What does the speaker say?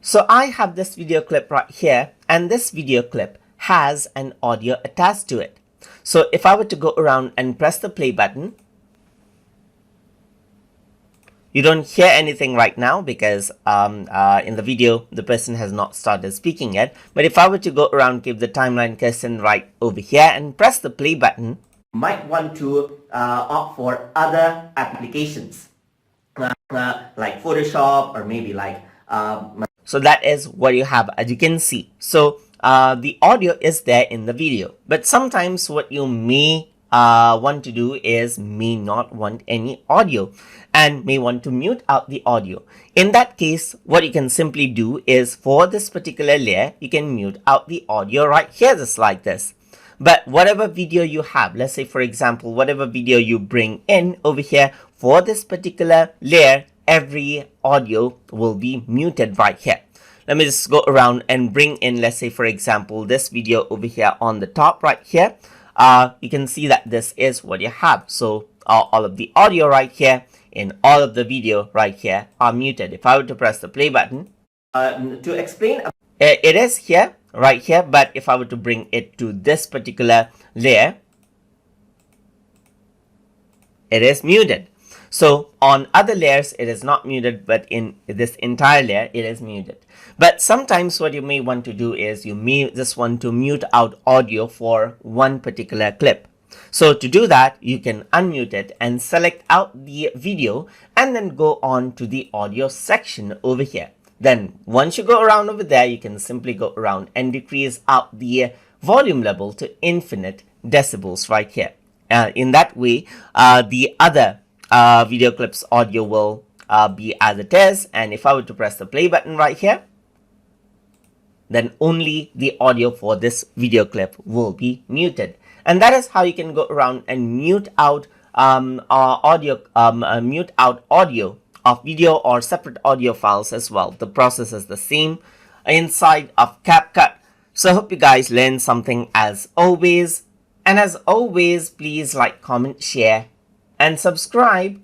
So I have this video clip right here, and this video clip has an audio attached to it. So if I were to go around and press the play button, you don't hear anything right now because in the video the person has not started speaking yet. But if I were to go around, keep the timeline cursor right over here and press the play button, you might want to opt for other applications like Photoshop or maybe like so that is what you have, as you can see. So the audio is there in the video, but sometimes what you may want to do is may not want any audio and may want to mute out the audio. In that case, what you can simply do is for this particular layer, you can mute out the audio right here, just like this. But whatever video you have, let's say for example, whatever video you bring in over here for this particular layer, every audio will be muted right here. Let me just go around and bring in, let's say for example, this video over here on the top right here. You can see that this is what you have. So all of the audio right here in all of the video right here are muted. If I were to press the play button, to explain, it is here, right here, but if I were to bring it to this particular layer, it is muted. So on other layers, it is not muted, but in this entire layer, it is muted. But sometimes what you may want to do is you may just want to mute out audio for one particular clip. So to do that, you can unmute it and select out the video and then go on to the audio section over here. Then once you go around over there, you can simply go around and decrease out the volume level to infinite decibels right here. In that way, the other video clips audio will be as it is. And if I were to press the play button right here, then only the audio for this video clip will be muted. And that is how you can go around and mute out audio of video or separate audio files as well. The process is the same inside of CapCut. So I hope you guys learned something as always. And as always, please like, comment, share, and subscribe.